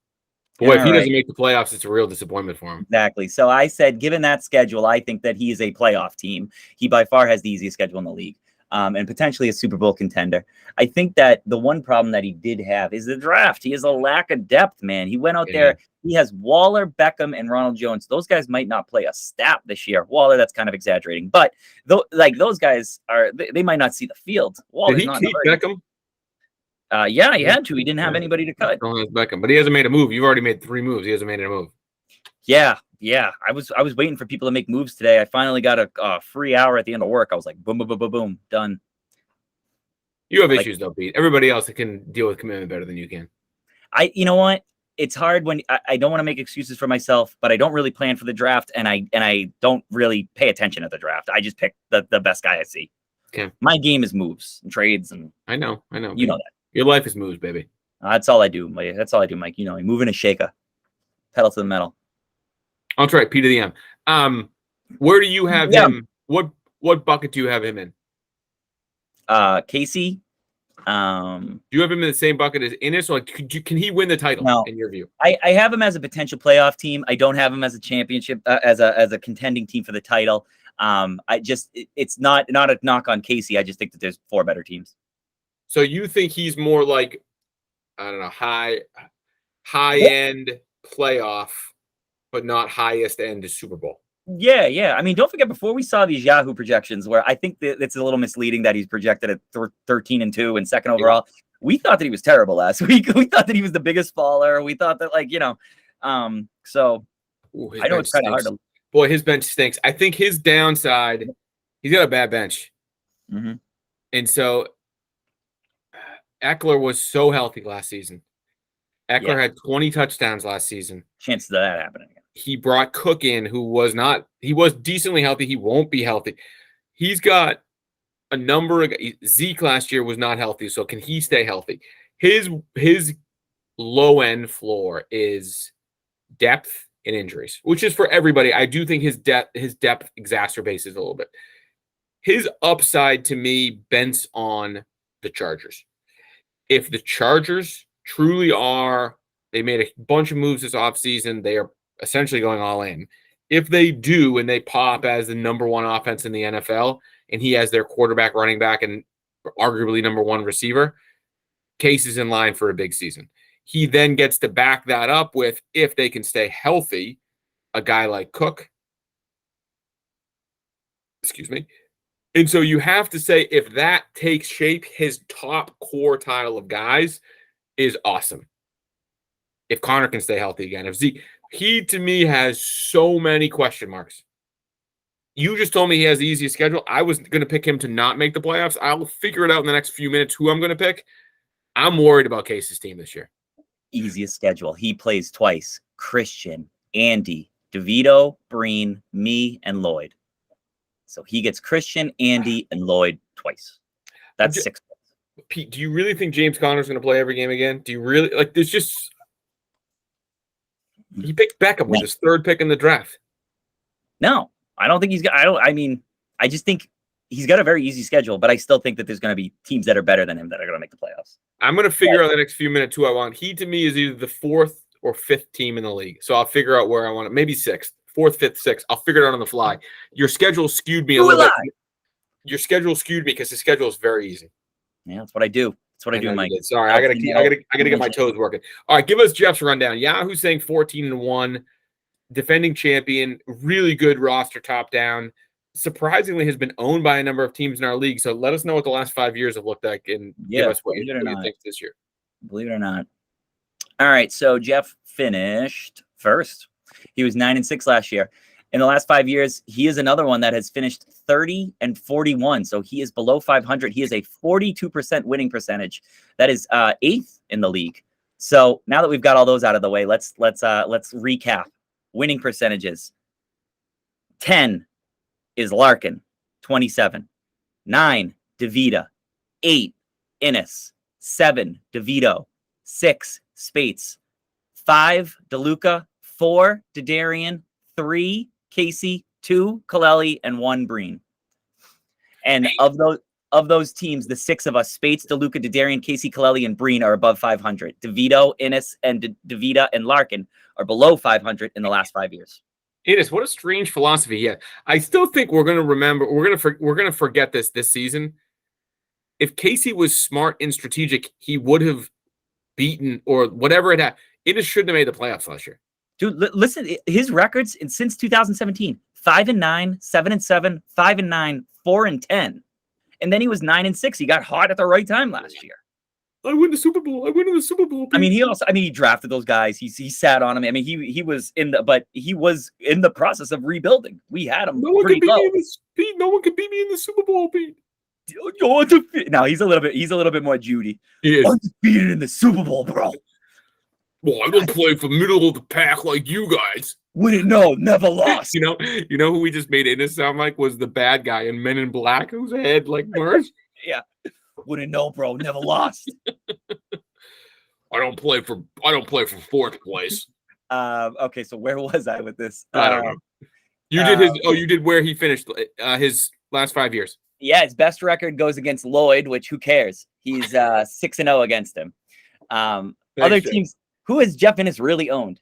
Boy, if he doesn't make the playoffs, it's a real disappointment for him. Exactly. So I said, given that schedule, I think that he is a playoff team. He by far has the easiest schedule in the league. And potentially a Super Bowl contender. I think that the one problem that he did have is the draft. He has a lack of depth, man. He went out there. He has Waller, Beckham, and Ronald Jones. Those guys might not play a snap this year. Waller, that's kind of exaggerating. But those guys they might not see the field. Waller's did he keep Beckham? Yeah, he had to. He didn't have anybody to cut. Beckham, but he hasn't made a move. You've already made 3 moves. He hasn't made a move. Yeah. I was waiting for people to make moves today. I finally got a free hour at the end of work. I was like, boom, boom, boom, boom, boom, done. You have issues though, Pete. Everybody else can deal with commitment better than you can. You know what? It's hard when I don't want to make excuses for myself, but I don't really plan for the draft, and I don't really pay attention at the draft. I just pick the best guy I see. Okay. My game is moves and trades, and I know. You know that. Your life is moves, baby. That's all I do. That's all I do, Mike. You know, I move in a shaker, pedal to the metal. I'll try P to the M. Where do you have him? What bucket do you have him in? Casey. Do you have him in the same bucket as Innes? Or can he win the title in your view? I have him as a potential playoff team. I don't have him as a championship, as a contending team for the title. It's not a knock on Casey. I just think that there's 4 better teams. So you think he's more like, I don't know, high end playoff, but not highest end is Super Bowl. Yeah. I mean, don't forget, before we saw these Yahoo projections, where I think that it's a little misleading that he's projected at 13-2 and second overall. We thought that he was terrible last week. We thought that he was the biggest faller. We thought that, so I know it's kind of hard to. Boy, his bench stinks. I think his downside, he's got a bad bench. Mm-hmm. And so Eckler was so healthy last season. Eckler had 20 touchdowns last season. Chances of that happening again. He brought Cook in, who was decently healthy. He won't be healthy. He's got a number of Zeke last year was not healthy. So can he stay healthy? His low end floor is depth and injuries, which is for everybody. I do think his depth exacerbates it a little bit. His upside to me bents on the Chargers. If the Chargers truly are, they made a bunch of moves this offseason. They are essentially going all in. If they do and they pop as the number 1 offense in the NFL, and he has their quarterback, running back, and arguably number 1 receiver, Case is in line for a big season. He then gets to back that up with, if they can stay healthy, a guy like Cook. Excuse me. And so you have to say, if that takes shape, his top quartile of guys is awesome. If Connor can stay healthy again, if Zeke, he to me has so many question marks. You just told me he has the easiest schedule. I was going to pick him to not make the playoffs. I'll figure it out in the next few minutes who I'm going to pick. I'm worried about Case's team this year. Easiest schedule. He plays twice. Christian, Andy, DeVito, Breen, me, and Lloyd. So he gets Christian, Andy, and Lloyd twice. That's 6. Pete, do you really think James Conner's going to play every game again? Do you really there's just he picked Beckham with his 3rd pick in the draft. No, I don't think he's got. I just think he's got a very easy schedule, but I still think that there's going to be teams that are better than him that are going to make the playoffs. I'm going to figure out the next few minutes who I want. He to me is either the 4th or 5th team in the league. So I'll figure out where I want it. Maybe 6th, 4th, 5th, 6th. I'll figure it out on the fly. Your schedule skewed me a little bit. your schedule skewed me because the schedule is very easy. Yeah, that's what I do. That's what I do, Mike. Sorry, I gotta get my toes working. All right, give us Jeff's rundown. Yahoo's saying 14-1, defending champion, really good roster top down. Surprisingly, has been owned by a number of teams in our league. So let us know what the last 5 years have looked like, and give us what you think this year. Believe it or not. All right, so Jeff finished first. He was 9-6 last year. In the last 5 years, he is another one that has finished 30-41. So he is below 500. He is a 42% winning percentage. That is 8th in the league. So now that we've got all those out of the way, let's recap winning percentages. 10 is Larkin, 27. 9, DeVita. 8, Innes. 7, DeVito. 6, Spates. 5, DeLuca. 4, Dedarian. 3, Casey, 2, Kaleli, and 1, Breen. And of those teams, the 6 of us, Spates, DeLuca, Dedarian, Casey, Kaleli, and Breen are above 500. DeVito, Innes, and DeVita and Larkin are below 500 in the last 5 years. Innes, what a strange philosophy. Yeah, I still think we're going to remember. We're going to forget this season. If Casey was smart and strategic, he would have beaten or whatever it had. Innes shouldn't have made the playoffs last year. Dude, listen, his records since 2017, 5-9, 7-7, 5-9, 4-10. And then he was 9-6. He got hot at the right time last year. I win the Super Bowl. I win in the Super Bowl. I mean, he drafted those guys. He sat on them. I mean, he was in the process of rebuilding. We had him. No one can beat me in this, Pete. No one can beat me in the Super Bowl, Pete. Now he's a little bit more Judy. He is undefeated in the Super Bowl, bro. Well, I don't play for middle of the pack like you guys. Wouldn't know, never lost. You know who we just made Innes sound like was the bad guy in Men in Black, whose head like Murs. Yeah, wouldn't know, bro. Never lost. I don't play for fourth place. Okay, so where was I with this? I don't know. You did you did where he finished his last 5 years. Yeah, his best record goes against Lloyd, which who cares? He's 6-0 against him. Other teams. Who has Jeff Innes really owned?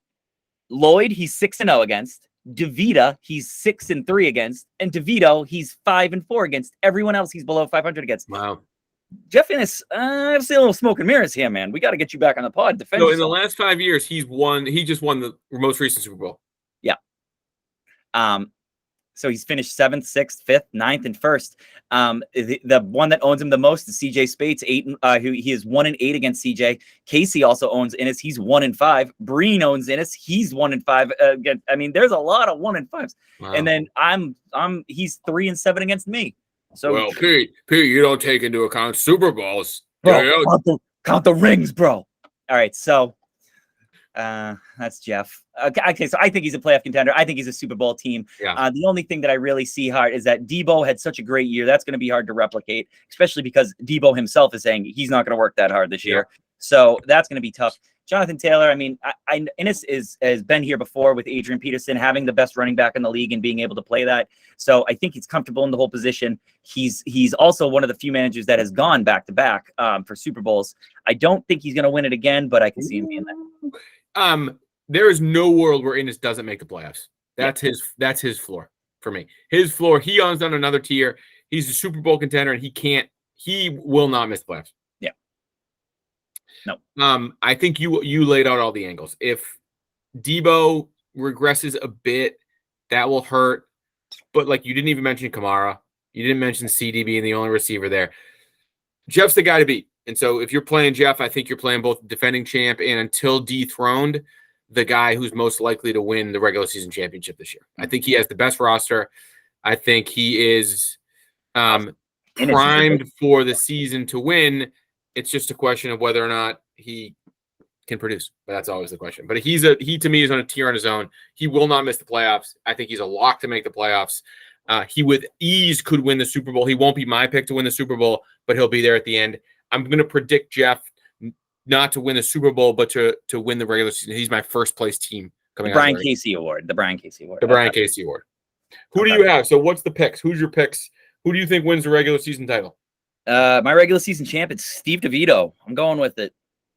Lloyd, he's 6-0 against. DeVita, he's 6-3 against. And DeVito, he's 5-4 against. Everyone else, he's below 500 against. Wow. Jeff Innes, I've seen a little smoke and mirrors here, man. We got to get you back on the pod. So in the last 5 years, he just won the most recent Super Bowl. Yeah. So he's finished 7th, 6th, 5th, 9th, and 1st. The one that owns him the most is CJ Spates. He is 1-8 against CJ. Casey also owns Innes. He's 1-5. Breen owns Innes. He's 1-5 again. I mean, there's a lot of 1-5s. Wow. And then he's 3-7 against me. So well, Pete, you don't take into account Super Bowls. Bro, count the rings, bro. All right, so that's Jeff. Okay, so I think he's a playoff contender. I think he's a Super Bowl team. Yeah. The only thing that I really see hard is that Debo had such a great year. That's going to be hard to replicate, especially because Debo himself is saying he's not going to work that hard this year. So that's going to be tough. Jonathan Taylor, I mean, Innes has been here before with Adrian Peterson having the best running back in the league and being able to play that. So I think he's comfortable in the whole position. He's also one of the few managers that has gone back-to-back for Super Bowls. I don't think he's going to win it again, but I can see him being there. There is no world where Innes doesn't make the playoffs. That's his floor for me. His floor, he owns on another tier. He's a Super Bowl contender, and he will not miss the playoffs. Yeah. No. I think you laid out all the angles. If Debo regresses a bit, that will hurt. But like you didn't even mention Kamara. You didn't mention CD being the only receiver there. Jeff's the guy to beat. And so if you're playing Jeff, I think you're playing both defending champ and until dethroned, the guy who's most likely to win the regular season championship this year. I think he has the best roster. I think he is primed for the season to win. It's just a question of whether or not he can produce. But that's always the question. But he to me is on a tier on his own. He will not miss the playoffs. I think he's a lock to make the playoffs. He with ease could win the Super Bowl. He won't be my pick to win the Super Bowl, but he'll be there at the end. I'm going to predict Jeff not to win the Super Bowl, but to win the regular season. He's my first place team coming out. The Brian Casey Award. The Brian Casey Award. Who do you have? So what's the picks? Who's your picks? Who do you think wins the regular season title? My regular season champ is Steve DeVito. I'm going with it.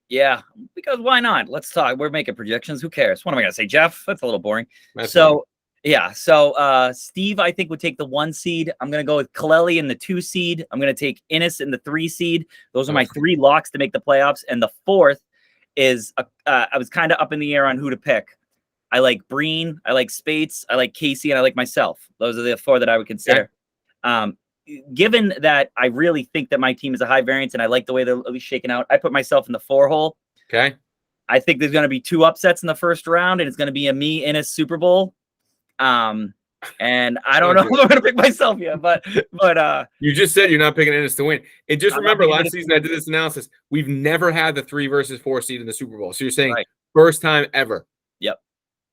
Yeah, because why not? Let's talk. We're making projections. Who cares? What am I going to say, Jeff? That's a little boring. Yeah. So Steve, I think, would take the 1 seed. I'm gonna go with Kaleli in the 2 seed. I'm gonna take Innis in the 3 seed. Those are my 3 locks to make the playoffs. And the 4th is I was kind of up in the air on who to pick. I like Breen, I like Spates, I like Casey, and I like myself. Those are the 4 that I would consider. Given that I really think that my team is a high variance and I like the way they're shaking out, I put myself in the 4 hole. Okay. I think there's going to be 2 upsets in the first round, and it's going to be a me in a Super Bowl. And I don't know if I'm going to pick myself yet, but you just said you're not picking Ennis to win. And just remember, last season I did this analysis. We've never had the 3 versus 4 seed in the Super Bowl. So you're saying first time ever.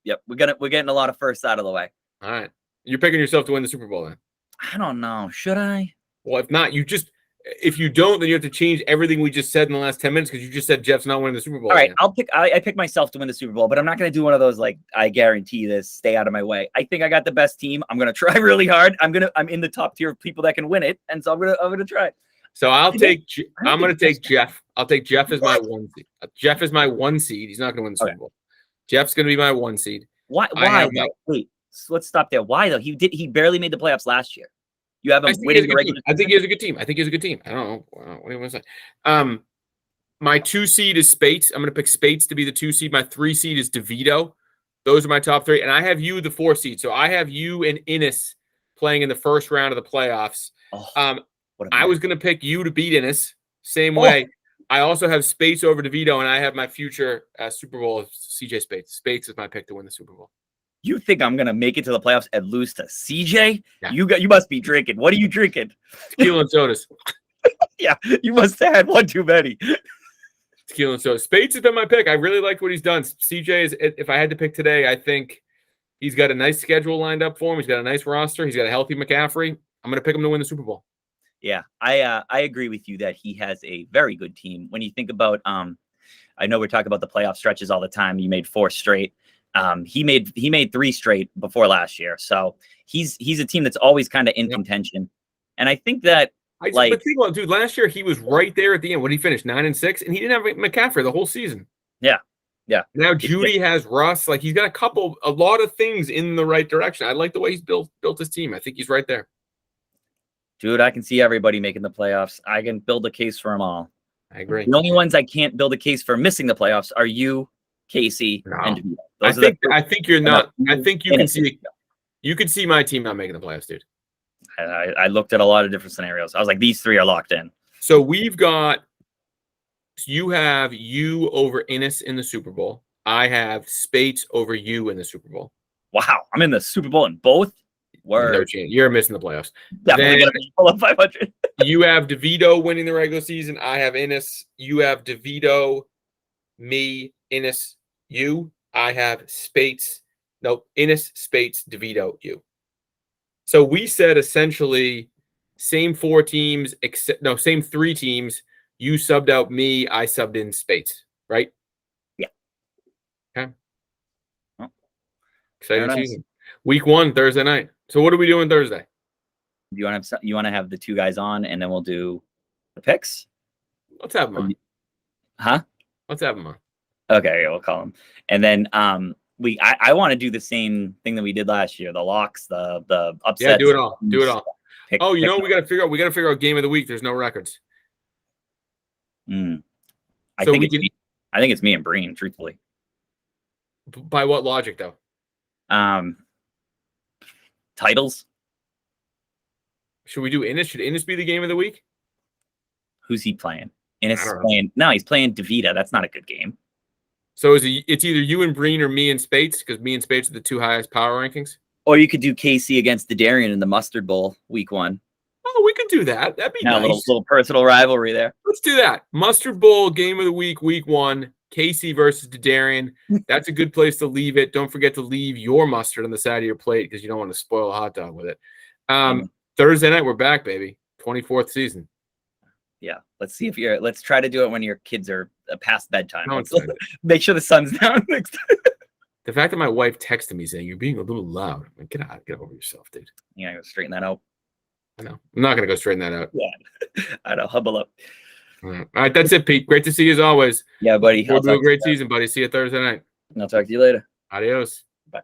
Yep. We're getting a lot of firsts out of the way. All right. You're picking yourself to win the Super Bowl then. I don't know. Should I? Well, if not, if you don't, then you have to change everything we just said in the last 10 minutes because you just said Jeff's not winning the Super Bowl. All right, I pick myself to win the Super Bowl, but I'm not going to do one of those like I guarantee this, stay out of my way. I think I got the best team. I'm going to try really hard. I'm in the top tier of people that can win it, and so I'm going to try. So I'm going to take Jeff. I'll take Jeff as my 1 seed. Jeff is my 1 seed. He's not going to win the Super Bowl. Jeff's going to be my 1 seed. Why? Wait, so let's stop there. Why though? He barely made the playoffs last year. You have him winning the regular. I think he has a good team. I don't know. What do you want to say? My 2 seed is Spates. I'm going to pick Spates to be the 2 seed. My 3 seed is DeVito. Those are my top 3. And I have you the 4 seed. So I have you and Innis playing in the first round of the playoffs. I was going to pick you to beat Innis. Same way. I also have Spates over DeVito, and I have my future Super Bowl CJ Spates. Spates is my pick to win the Super Bowl. You think I'm gonna make it to the playoffs and lose to CJ? Yeah. You must be drinking. What are you drinking? Tequila and sodas. Yeah, you must have had one too many. Tequila and sodas. Spates has been my pick. I really like what he's done. CJ is, if I had to pick today, I think he's got a nice schedule lined up for him. He's got a nice roster. He's got a healthy McCaffrey. I'm gonna pick him to win the Super Bowl. Yeah, I agree with you that he has a very good team. When you think about I know we're talking about the playoff stretches all the time. You made 4 straight. He made 3 straight before last year, so he's a team that's always kind of in contention. And I think that but think about it, dude. Last year he was right there at the end when he finished 9-6, and he didn't have McCaffrey the whole season. Yeah. Now Judy has Russ. Like he's got a lot of things in the right direction. I like the way he's built his team. I think he's right there. Dude, I can see everybody making the playoffs. I can build a case for them all. I agree. The only ones I can't build a case for missing the playoffs are you, Casey, and DeVito. I think you're not. I think you can see. You can see my team not making the playoffs, dude. I looked at a lot of different scenarios. I was like, these 3 are locked in. So we've got. You have you over Innis in the Super Bowl. I have Spates over you in the Super Bowl. Wow, I'm in the Super Bowl in both. No chance. You're missing the playoffs. Definitely gonna pull up 500. You have DeVito winning the regular season. I have Innis. You have DeVito, me, Innis, you. I have Spates. No, Innis, Spates, DeVito, you. So we said essentially same 4 teams, same 3 teams. You subbed out me. I subbed in Spates, right? Yeah. Okay. Well, exciting season. Week 1, Thursday night. So what are we doing Thursday? You want to have the 2 guys on, and then we'll do the picks? Let's have them on. Huh? Let's have them on. Okay, we'll call them. And then I want to do the same thing that we did last year, the locks, the upsets. Yeah, do it all. Do it all. We got to figure out game of the week. There's no records. I think it's me and Breen, truthfully. By what logic, though? Titles. Should we do Innis? Should Innis be the game of the week? Who's he playing? Innis is playing. No, he's playing DeVita. That's not a good game. So it's either you and Breen or me and Spates, because me and Spates are the 2 highest power rankings. Or you could do Casey against Darian in the Mustard Bowl week 1. Oh, we could do that. That'd be nice. A little personal rivalry there. Let's do that. Mustard Bowl game of the week 1. Casey versus Darian. That's a good place to leave it. Don't forget to leave your mustard on the side of your plate because you don't want to spoil a hot dog with it. Thursday night, we're back, baby. 24th season. Yeah. Let's try to do it when your kids are past bedtime. Make sure the sun's down next time. The fact that my wife texted me saying you're being a little loud. I'm like, get over yourself, dude. You gotta go straighten that out. I know. I'm not gonna go straighten that out. Yeah. I know. Hubble up. All right, that's it, Pete. Great to see you as always. Yeah, buddy. We'll do a great season, buddy. See you Thursday night. I'll talk to you later. Adios. Bye.